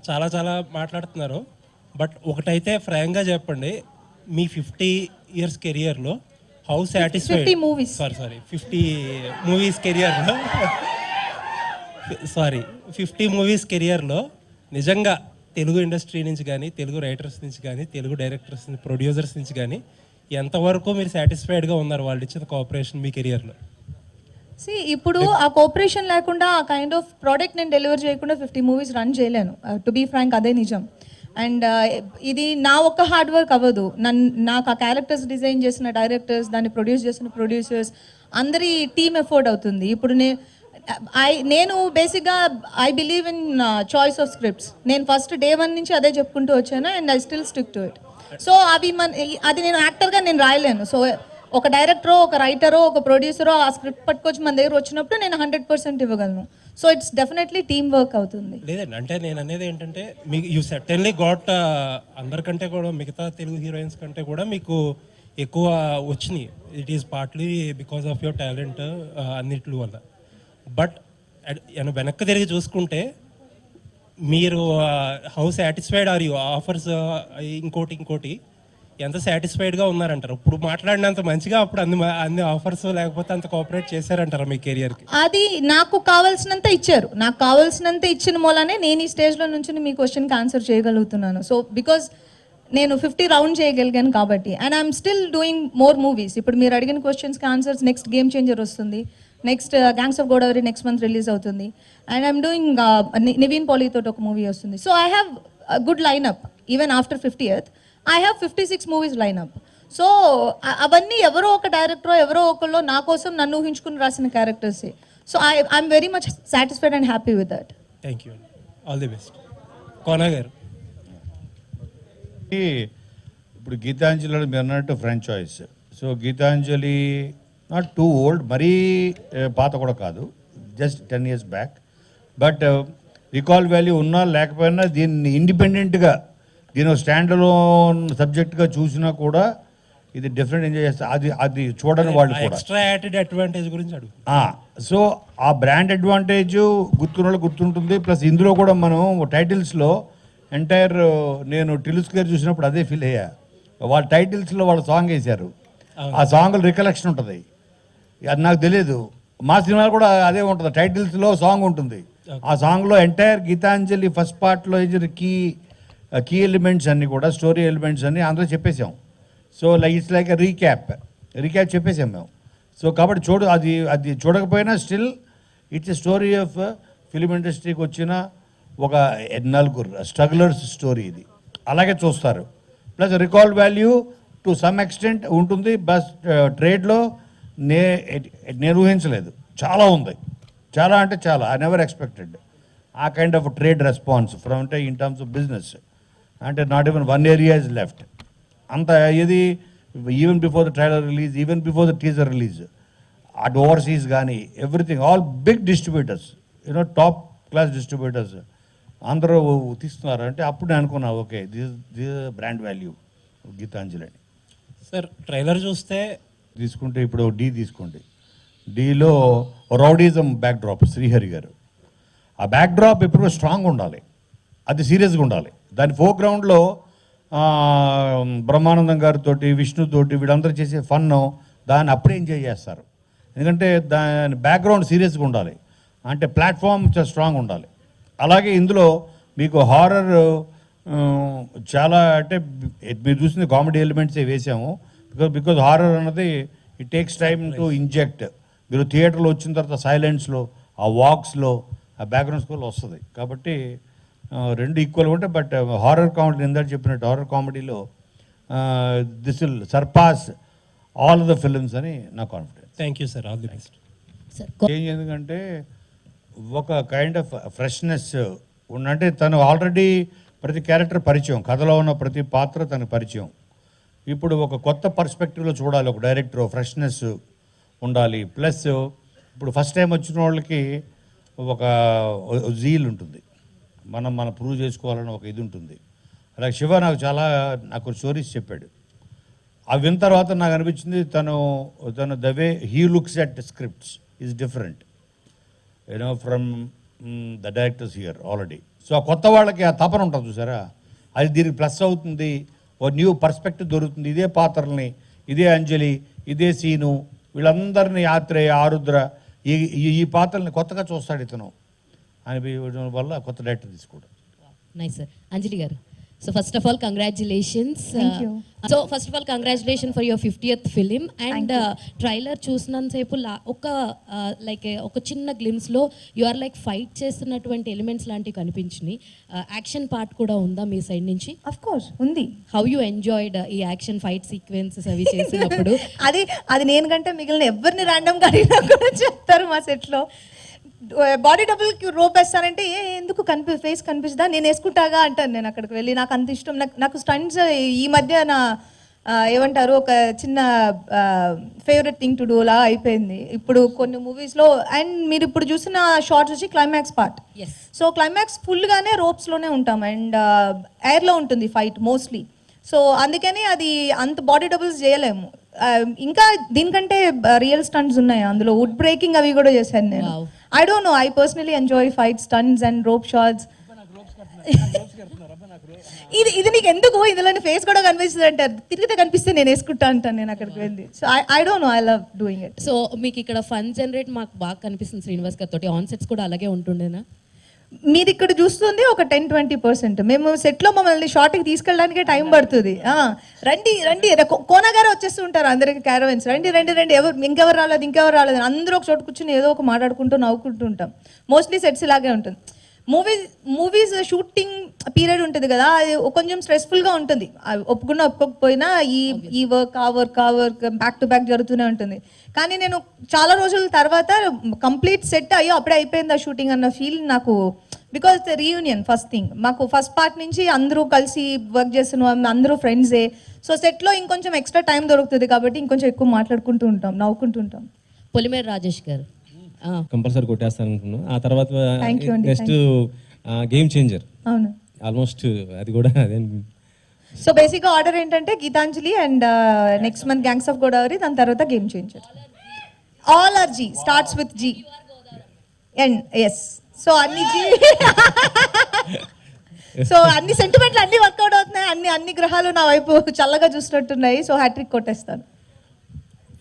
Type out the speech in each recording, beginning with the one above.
చాలా చాలా మాట్లాడుతున్నారు. బట్ ఒకటైతే ఫ్రాంక్గా చెప్పండి, మీ 50 years కెరియర్లో how satisfied 50 movies. Sorry 50 movies కెరియర్లో 50 మూవీస్ కెరియర్లో నిజంగా తెలుగు ఇండస్ట్రీ నుంచి కానీ, తెలుగు రైటర్స్ నుంచి కానీ, తెలుగు డైరెక్టర్స్ నుంచి, ప్రొడ్యూసర్స్ నుంచి కానీ ఎంతవరకు మీరు సాటిస్ఫైడ్గా ఉన్నారు వాళ్ళు ఇచ్చిన కోఆపరేషన్ మీ కెరియర్లో? ఇప్పుడు ఆ కోఆపరేషన్ లేకుండా ఆ కైండ్ ఆఫ్ ప్రోడక్ట్ నేను డెలివర్ చేయకుండా 50 మూవీస్ రన్ చేయలేను. టు బీ ఫ్రాంక్ అదే నిజం. అండ్ ఇది నా ఒక్క హార్డ్ వర్క్ అవ్వదు. నాకు ఆ క్యారెక్టర్స్ డిజైన్ చేసిన డైరెక్టర్స్, దాన్ని ప్రొడ్యూస్ చేసిన ప్రొడ్యూసర్స్ అందరి టీమ్ ఎఫర్ట్ అవుతుంది. ఇప్పుడు నేను బేసిక్గా I believe in choice of scripts. నేను ఫస్ట్ డే 1 నుంచి అదే చెప్పుకుంటూ వచ్చాను and I still stick to it. So అది నేను యాక్టర్గా నేను రాయలేను. సో ఒక డైరెక్టరో, ఒక రైటరో, ఒక ప్రొడ్యూసరో ఆ స్క్రిప్ట్ పట్టుకొచ్చి మన దగ్గర వచ్చినప్పుడు నేను 100% ఇవ్వగలను. So it's definitely team work అవుతుంది. లేదండి, అంటే నేను అనేది ఏంటంటే మీకు యూ సర్టెన్లీ గాట్ అందరికంటే కూడా మిగతా తెలుగు హీరోయిన్స్ కంటే కూడా మీకు ఎక్కువ వచ్చినాయి. It is partly because of your talent అన్నిటి వల్ల. బట్ వెనక్కి తిరిగి చూసుకుంటే మీరు how satisfied or you offers ఇంకోటి ఎంత సాటిస్ఫైడ్గా ఉన్నారంటారు? ఇప్పుడు మాట్లాడినంత మంచిగా అప్పుడు అన్ని ఆఫర్స్ లేకపోతే అంత కోఆపరేట్ చేశారంటారా మీ కెరియర్కి? అది నాకు కావాల్సినంత ఇచ్చారు. నాకు కావాల్సినంత ఇచ్చిన మూలనే నేను ఈ స్టేజ్లో నుంచి మీ క్వశ్చన్కి ఆన్సర్ చేయగలుగుతున్నాను. సో బికాజ్ నేను 50 రౌండ్ చేయగలిగాను కాబట్టి. And I'm still doing more movies. ఇప్పుడు మీరు అడిగిన క్వశ్చన్స్కి ఆన్సర్స్ నెక్స్ట్ గేమ్ చేంజర్ వస్తుంది, next gangs of Godavari next month release అవుతుంది. అండ్ ఐఎమ్ డూయింగ్ నివిన్ పాలీతో ఒక మూవీ వస్తుంది. So I have good line-up. Even after 50th I have 56 movies line-up. So అవన్నీ ఎవరో ఒక డైరెక్టరో ఎవరో ఒకళ్ళు నా కోసం నన్ను ఊహించుకుని రాసిన క్యారెక్టర్సే. So I'm very much satisfied and happy with that. Thank you, all the best. Kona గారు, ఇప్పుడు గీతాంజలి మీరు అన్నట్టు French choice. So Geethanjali not too old, మరీ పాత కూడా కాదు, just 10 years back. But recall value ఉన్నా లేకపోయినా దీన్ని ఇండిపెండెంట్గా దీని స్టాండ్ అలోన్ సబ్జెక్ట్గా చూసినా కూడా ఇది డిఫరెంట్ ఎంజాయ్ చేస్తారు. అది చూడని వాళ్ళు కూడా ఎక్స్ట్రా యాడెడ్ అడ్వాంటేజ్ గురించి అడుగు. సో ఆ బ్రాండ్ అడ్వాంటేజ్ గుర్తున్న వాళ్ళు గుర్తుంటుంది. ప్లస్ ఇందులో కూడా మనం టైటిల్స్లో ఎంటైర్ నేను టిలుస్ గారు చూసినప్పుడు అదే ఫీల్ అయ్యా. వాళ్ళ టైటిల్స్లో వాళ్ళ సాంగ్ వేశారు, ఆ సాంగ్లో రికలెక్షన్ ఉంటుంది. అది నాకు తెలియదు. మా సినిమాలో కూడా అదే ఉంటుంది, టైటిల్స్లో సాంగ్ ఉంటుంది. ఆ సాంగ్లో ఎంటైర్ గీతాంజలి ఫస్ట్ పార్ట్లో కీ ఎలిమెంట్స్ అన్నీ కూడా, స్టోరీ ఎలిమెంట్స్ అన్నీ అందులో చెప్పేసాం. సో ఇట్స్ లైక్ రీక్యాప్ చెప్పేసాం మేము. సో కాబట్టి అది చూడకపోయినా still it's a story of film ఇండస్ట్రీకి వచ్చిన ఒక 4 స్ట్రగ్లర్స్ స్టోరీ ఇది. అలాగే చూస్తారు. Plus recall value to some extent ఉంటుంది. బస్ ట్రేడ్లో నేను ఊహించలేదు, చాలా ఉంది, చాలా అంటే చాలా. ఐ నెవర్ ఎక్స్పెక్టెడ్ ఆ kind of trade response from అంటే ఇన్ టర్మ్స్ ఆఫ్ బిజినెస్. అంటే not even 1 area is left. అంత ఇది even before the trailer release, even before the teaser release, అటు ఓవర్సీస్ కానీ everything, all big distributors, top class distributors అందరూ తీస్తున్నారు. అంటే అప్పుడు నేను అనుకున్నా, okay this brand value Geethanjali అని. సార్ ట్రైలర్ చూస్తే తీసుకుంటే ఇప్పుడు తీసుకోండి. డీలో రౌడీజం బ్యాక్డ్రాప్ శ్రీహరి గారు. ఆ బ్యాక్డ్రాప్ ఎప్పుడు స్ట్రాంగ్ ఉండాలి, అది సీరియస్గా ఉండాలి. దాని ఫోర్గ్రౌండ్లో బ్రహ్మానందం గారితో, విష్ణుతోటి వీళ్ళందరూ చేసే ఫన్ దాన్ని అప్పుడే ఎంజాయ్ చేస్తారు. ఎందుకంటే దాని బ్యాక్గ్రౌండ్ సీరియస్గా ఉండాలి, అంటే ప్లాట్ఫామ్ స్ట్రాంగ్ ఉండాలి. అలాగే ఇందులో మీకు హారర్ చాలా, అంటే మీరు చూసిన కామెడీ ఎలిమెంట్సే వేసాము. బికాజ్ హారర్ అన్నది it takes time to inject. మీరు థియేటర్లో వచ్చిన తర్వాత సైలెన్స్లో, ఆ వాక్స్లో, ఆ బ్యాక్గ్రౌండ్ స్కోర్లో వస్తుంది. కాబట్టి రెండు ఈక్వల్గా ఉంటాయి. బట్ హారర్ కామెడీ ఇందాక చెప్పినట్టు హారర్ కామెడీలో this will surpass all the films అని నా confidence. Thank you sir, all the best. ఎందుకంటే ఒక కైండ్ ఆఫ్ ఫ్రెష్నెస్ అంటే తను ఆల్రెడీ ప్రతి క్యారెక్టర్ పరిచయం, కథలో ఉన్న ప్రతి పాత్ర తనకు పరిచయం. ఇప్పుడు ఒక కొత్త పర్స్పెక్టివ్లో చూడాలి ఒక డైరెక్టర్, ఫ్రెష్నెస్ ఉండాలి. ప్లస్ ఇప్పుడు ఫస్ట్ టైం వచ్చిన వాళ్ళకి ఒక జీల్ ఉంటుంది, మనం ప్రూవ్ చేసుకోవాలని ఒక ఇది ఉంటుంది. అలాగే శివ నాకు స్టోరీస్ చెప్పాడు. అవి విన్న తర్వాత నాకు అనిపించింది తను the way he looks at scripts is different. From the directors here already. So ఆ కొత్త వాళ్ళకి ఆ తపన ఉంటుంది చూసారా, అది దీనికి ప్లస్ అవుతుంది, ఓ న్యూ పర్స్పెక్టివ్ దొరుకుతుంది. ఇదే పాత్రల్ని, ఇదే అంజలి, ఇదే సీను, వీళ్ళందరినీ ఆత్రేయ, ఆరుద్ర, ఈ ఈ పాత్రల్ని కొత్తగా చూస్తాడు ఇతను అనిపించడం వల్ల కొత్త డైరెక్టర్ తీసుకోవడం. Nice sir. అంజలి గారు, so first of all congratulations. Thank you. So first of all congratulation for your 50th film. And trailer చూసినంతసేపు ఒక చిన్న గ్లిమ్స్లో యు ఆర్ లైక్ ఫైట్ చేస్తున్నటువంటి ఎలిమెంట్స్ లాంటివి కనిపించినాయి. యాక్షన్ పార్ట్ కూడా ఉందా మీ సైడ్ నుంచి? అఫ్ కోర్స్ ఉంది. హౌ యూ ఎంజాయ్డ్ ఈ యాక్షన్ ఫైట్ సీక్వెన్సెస్ అవి చేసినప్పుడు? అది నేను కంటే మిగిలిన ఎవరిని ర్యాండమ్ గా అడిగినా కూడా చెప్తారు మా సెట్లో. బాడీ డబుల్కి రోప్ వేస్తానంటే ఎందుకు ఫేస్ కనిపిస్తుందా, నేను వేసుకుంటాగా అంటాను. నేను అక్కడికి వెళ్ళి నాకు అంత ఇష్టం. నాకు స్టంట్స్ ఈ మధ్య నా ఏమంటారు ఒక చిన్న ఫేవరెట్ థింగ్ టు డూ లా అయిపోయింది ఇప్పుడు కొన్ని మూవీస్లో. అండ్ మీరు ఇప్పుడు చూసిన షార్ట్స్ వచ్చి climax part. Yes. So climax ఫుల్గానే రోప్స్లోనే ఉంటాం అండ్ ఎయిర్లో ఉంటుంది ఫైట్ మోస్ట్లీ. సో అందుకని అది అంత బాడీ డబుల్స్ చేయలేము. ఇంకా దీనికంటే రియల్ స్టంట్స్ ఉన్నాయి అందులో, వుడ్ బ్రేకింగ్ అవి కూడా చేశాను నేను. Wow. I don't know, I personally enjoy fight stunts and rope shots. ఇది నీకు ఎందుకు ఇందులోని ఫేస్ కూడా కనిపిస్తుంది అంటారు, తిరిగితే కనిపిస్తే నేను వేసుకుంటా అంటాను నేను అక్కడికి వెళ్ళి. So I don't know, I love doing it. So మీకు ఇక్కడ ఫన్ జనరేట్ మాకు బాగా కనిపిస్తుంది శ్రీనివాస్ గారితో. ఆన్ సెట్స్ కూడా అలాగే ఉంటుండేనా? మీరు ఇక్కడ చూస్తుంది ఒక 10-20%. మేము సెట్లో మమ్మల్ని షార్ట్కి తీసుకెళ్ళడానికే టైం పడుతుంది. రండి రండి, కోనగారే వచ్చేస్తూ ఉంటారు అందరికి క్యారవెన్స్, రండి రండి రండి, ఇంకెవరు రాలేదు అందరూ ఒక చోట కూర్చొని ఏదో ఒక మాట్లాడుకుంటూ నవ్వుకుంటూ ఉంటాం. మోస్ట్లీ సెట్స్ ఇలాగే ఉంటుంది. మూవీస్ షూటింగ్ పీరియడ్ ఉంటుంది కదా, అది కొంచెం స్ట్రెస్ఫుల్గా ఉంటుంది. ఒప్పుకున్నా ఒప్పుకోకపోయినా ఈ వర్క్ ఆ వర్క్ బ్యాక్ టు బ్యాక్ జరుగుతూనే ఉంటుంది. కానీ నేను చాలా రోజుల తర్వాత కంప్లీట్ సెట్ అయ్యో అప్పుడే అయిపోయింది ఆ షూటింగ్ అన్న ఫీల్ నాకు. Because the reunion first thing, మాకు ఫస్ట్ పార్ట్ నుంచి అందరూ కలిసి వర్క్ చేస్తున్నాం, అందరూ ఫ్రెండ్సే. సో సెట్లో ఇంకొంచెం ఎక్స్ట్రా టైం దొరుకుతుంది కాబట్టి ఇంకొంచెం ఎక్కువ మాట్లాడుకుంటూ ఉంటాం, నవ్వుకుంటూ ఉంటాం. పొలిమేర రాజేష్ గారు, కంపల్సరీ కొట్టేస్తాను అనుకున్నాను. ఆ తర్వాత Thank you అండి, నెక్స్ట్ గేమ్ చేంజర్, అవును. ఆల్మోస్ట్ అది కూడా అదే. సో బేసిక్గా ఆర్డర్ ఏంటంటే Geethanjali and next month gangs of Godavari, దాని తర్వాత game changer. All are G, starts with G and S. So అన్ని జీ, సో అన్ని సెంటిమెంట్లు అన్ని వర్కౌట్ అవుతున్నాయి, అన్ని గ్రహాలు నా వైపు చల్లగా చూసినట్టున్నాయి. సో హ్యాట్రిక్ కొట్టేస్తాను.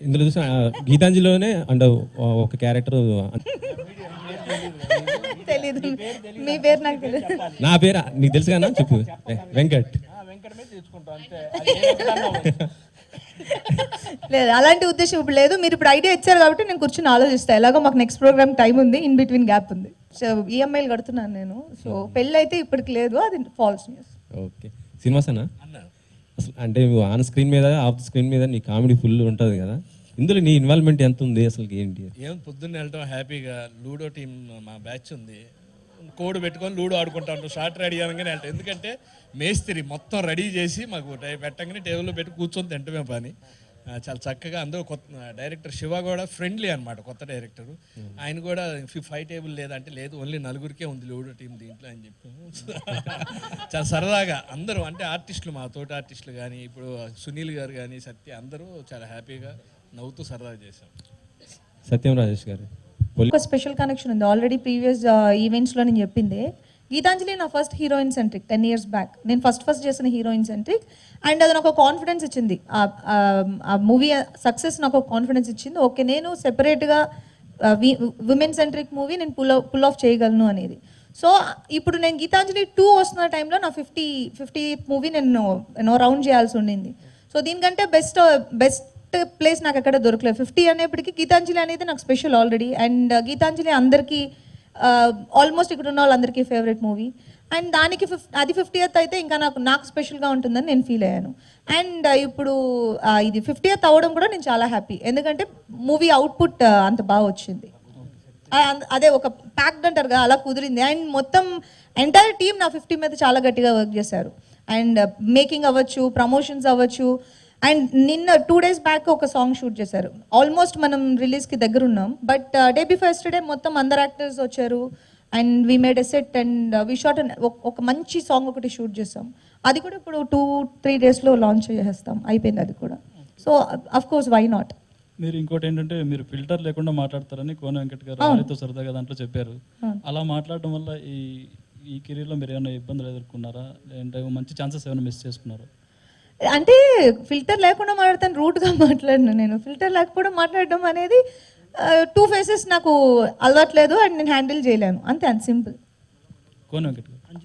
ఇందులో చూసిన గీతాంజలిలోనే అండ్ ఒక క్యారెక్టర్, తెలీదు మీ పేరు, నాకు తెలియదు. నా పేరు నీకు తెలుసు కదా, చెప్పు. వెంకట్. లేదు అలాంటి ఉద్దేశం ఇప్పుడు లేదు. మీరు ఇప్పుడు ఐడియా ఇచ్చారు కాబట్టి నేను కూర్చొని ఆలోచిస్తాను. ఎలాగో మాకు నెక్స్ట్ ప్రోగ్రామ్ టైం ఉంది, ఇన్ బిట్వీన్ గ్యాప్ ఉంది. సో ఈఎంఐలు కడుతున్నాను నేను. సో పెళ్ళి అయితే ఇప్పటికి లేదు, అది ఫాల్స్ న్యూస్. ఓకే, శ్రీనివాస్ అన్న, అసలు అంటే ఆన్ స్క్రీన్ మీద ఆఫ్ స్క్రీన్ మీద నీ కామెడీ ఫుల్ ఉంటుంది కదా, ఇందులో నీ ఇన్వాల్వ్మెంట్ ఎంత ఉంది అసలు, ఏంటి? పొద్దున్న వెళ్ళటం హ్యాపీగా, లూడో టీం మా బ్యాచ్ ఉంది, కోడ్ పెట్టుకొని లూడో ఆడుకుంటా ఉంటాం. షార్ట్ రెడీ అనగానే వెళ్తాం, ఎందుకంటే మేస్త్రి మొత్తం రెడీ చేసి మాకు పెట్టగానే టేబుల్లో పెట్టి కూర్చొని తింటమే పని. చాలా చక్కగా అందరూ కొత్త డైరెక్టర్ శివ కూడా ఫ్రెండ్లీ అనమాట, కొత్త డైరెక్టర్. ఆయన కూడా 5 టేబుల్ లేదంటే లేదు, ఓన్లీ 4 ఉంది లూడో టీం దీంట్లో అని చెప్పి చాలా సరదాగా అందరూ, అంటే ఆర్టిస్టులు, మా తోటి ఆర్టిస్టులు కానీ, ఇప్పుడు సునీల్ గారు కానీ, సత్య, అందరూ చాలా హ్యాపీగా నవ్వుతూ సరదాగా చేశాం. సత్యం రాజేష్ గారు, ఒక స్పెషల్ కనెక్షన్ ఉంది. ఆల్రెడీ ప్రీవియస్ ఈవెంట్స్లో నేను చెప్పింది, గీతాంజలి నా first heroine centric 10 years back. నేను ఫస్ట్ చేసిన హీరోయిన్ సెంట్రిక్. అండ్ అది నాకు కాన్ఫిడెన్స్ ఇచ్చింది, ఆ మూవీ సక్సెస్ నాకు ఒక కాన్ఫిడెన్స్ ఇచ్చింది. ఓకే, నేను సెపరేట్గా విమెన్ సెంట్రిక్ మూవీ నేను పుల్ ఆఫ్ చేయగలను అనేది. సో ఇప్పుడు నేను గీతాంజలి 2 వస్తున్న టైంలో నా 50th మూవీ నేను రౌండ్ చేయాల్సి ఉండింది. సో దీనికంటే బెస్ట్ ప్లేస్ నాకు ఎక్కడ దొరకలేదు. 50 అనేప్పటికీ గీతాంజలి అనేది నాకు స్పెషల్ ఆల్రెడీ. అండ్ గీతాంజలి అందరికీ ఆల్మోస్ట్ ఇక్కడ ఉన్న వాళ్ళందరికీ ఫేవరెట్ మూవీ. అండ్ దానికి అది 50th అయితే ఇంకా నాకు స్పెషల్గా ఉంటుందని నేను ఫీల్ అయ్యాను. అండ్ ఇప్పుడు ఇది 50th అవ్వడం కూడా నేను చాలా హ్యాపీ, ఎందుకంటే మూవీ అవుట్పుట్ అంత బాగా వచ్చింది. అదే ఒక ప్యాక్డ్ అంటారు కదా, అలా కుదిరింది. అండ్ మొత్తం ఎంటైర్ టీమ్ నా 50 మీద చాలా గట్టిగా వర్క్ చేశారు. అండ్ మేకింగ్ అవ్వచ్చు, ప్రమోషన్స్ అవ్వచ్చు. అండ్ నిన్న 2 days బ్యాక్ ఒక సాంగ్ షూట్ చేశారు. ఆల్మోస్ట్ మనం రిలీజ్కి దగ్గర ఉన్నాం, బట్ డే బిఫోర్ యెస్టర్డే మొత్తం అందరు యాక్టర్స్ వచ్చారు. And we made a set and we shot ఒక మంచి సాంగ్ ఒకటి షూట్ చేస్తాం. అది కూడా ఇప్పుడు 2-3 daysలో లాంచ్ చేసేస్తాం, అయిపోయింది అది కూడా. So of course why not. మీరు ఇంకోటి ఏంటంటే మీరు ఫిల్టర్ లేకుండా మాట్లాడతారని కోన వెంకట్ గారు ఆరితో సరదాగా దాంట్లో చెప్పారు. అలా మాట్లాడడం వల్ల ఈ కెరీర్లో మీరు ఏమైనా ఇబ్బందులు ఎదుర్కొన్నారా, లేదంటే మంచి ఛాన్సెస్ ఏమైనా మిస్ చేసుకున్నారా? అంటే ఫిల్టర్ లేకుండా మాట్లాడతాను, రూట్గా మాట్లాడను. నేను ఫిల్టర్ లేకపోవడం మాట్లాడడం అనేది 2 ఫేసెస్ నాకు అలవాట్లేదు అండ్ నేను హ్యాండిల్ చేయలేను, అంతే, అంత సింపుల్. కోన వెంకట్ గారు,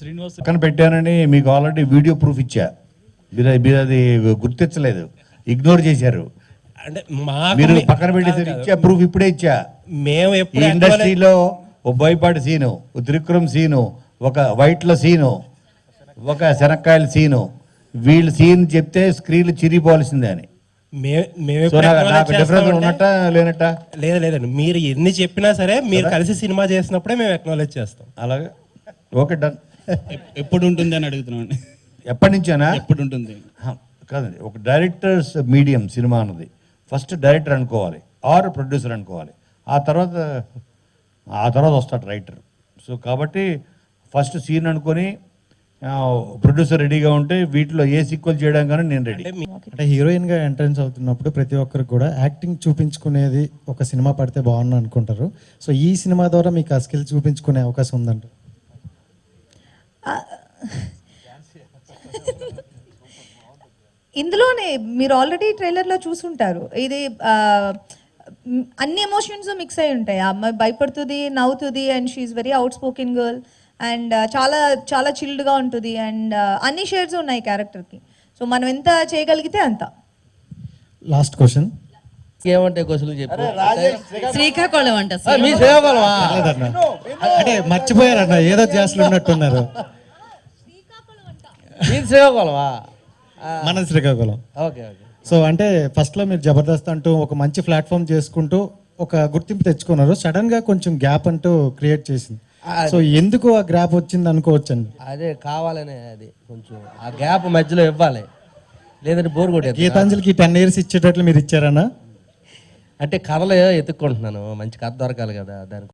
శ్రీనివాస్ పక్కన పెట్టానని మీకు ఆల్రెడీ వీడియో ప్రూఫ్ ఇచ్చా, మీరు అది గుర్తించలేదు, ఇగ్నోర్ చేశారు. అంటే మీరు మాకు పక్కన పెట్టేసరికి ఇచ్చా ప్రూఫ్, ఇప్పుడే ఇచ్చా. మేము ఈ ఎప్పుడు ఇండస్ట్రీలో ఒక బోయపాటి సీను, ఒక త్రివిక్రమ్ సీను, ఒక వైట్ల సీను, ఒక శనక్కాయల సీను, వీళ్ళు సీన్ చెప్తే స్క్రీన్లు చిరిగిపోవాల్సిందే అని. మేము సో నాకు డిఫరెన్స్ ఉన్నట్టా లేనట్టా? లేదండి, మీరు ఎన్ని చెప్పినా సరే మీరు కలిసి సినిమా చేసినప్పుడే మేము అక్నాలెడ్జ్ చేస్తాం. అలాగే, ఓకే, డన్. ఎప్పుడు ఉంటుంది అని అడుగుతున్నామండి. ఎప్పటి నుంచేనా? ఎప్పుడు ఉంటుంది? కాదండి, ఒక డైరెక్టర్స్ మీడియం సినిమా అన్నది ఫస్ట్ డైరెక్టర్ అనుకోవాలి ఆర్ ప్రొడ్యూసర్ అనుకోవాలి, ఆ తర్వాత వస్తాడు రైటర్. సో కాబట్టి ఫస్ట్ సీన్ అనుకొని ప్రొడ్యూసర్ రెడీగా ఉంటే వీటిలో ఏ సీక్వెల్ చేయడం కానీ నేను రెడీ. అంటే హీరోయిన్గా ఎంట్రన్స్ అవుతున్నప్పుడు ప్రతి ఒక్కరికి కూడా యాక్టింగ్ చూపించుకునేది ఒక సినిమా పడితే బాగుంది అనుకుంటారు. సో ఈ సినిమా ద్వారా మీకు ఆ స్కిల్ చూపించుకునే అవకాశం ఉందంట? ఇందులోనే మీరు ఆల్రెడీ ట్రైలర్లో చూసుంటారు, ఇది అన్ని ఎమోషన్స్ మిక్స్ అయి ఉంటాయి. ఆ అమ్మాయి భయపడుతుంది, నవ్వుతుంది, and she very outspoken girl, and చాలా చాలా చిల్డ్గా ఉంటుంది, అండ్ అన్ని షేడ్స్ ఉన్నాయి క్యారెక్టర్కి. సో మనం ఎంత చేయగలిగితే అంత. లాస్ట్ క్వశ్చన్, ఏమంటే క్వశ్చన్లు చెప్పు. శ్రీకాకుళం అంట మీ శ్రీకాకుళమా? అంటే మర్చిపోయారన్న, ఏదో చేస్తలు ఉన్నట్టున్నారు. మీ శ్రీకాకుళమా? మన శ్రీకాకుళం. Okay okay. సో అంటే ఫస్ట్లో మీరు జబర్దస్త్ అంటూ ఒక మంచి ప్లాట్ఫామ్ చేసుకుంటూ ఒక గుర్తింపు తెచ్చుకున్నారు, సడన్గా కొంచెం గ్యాప్ అంటూ క్రియేట్ చేసింది. సో ఎందుకు ఆ గ్యాప్ వచ్చింది అనుకోవచ్చండి? అదే కావాలనే, అది కొంచెం ఆ గ్యాప్ మధ్యలో ఇవ్వాలి, లేదంటే బోర్ కొట్టేది. గీతాంజలికి 10 years ఇచ్చేటట్లు మీరు ఇచ్చారన్నా? అంటే కథలు ఎత్తుక్కుంటున్నాను, మంచి కథ దొరకాలి కదా దానికి.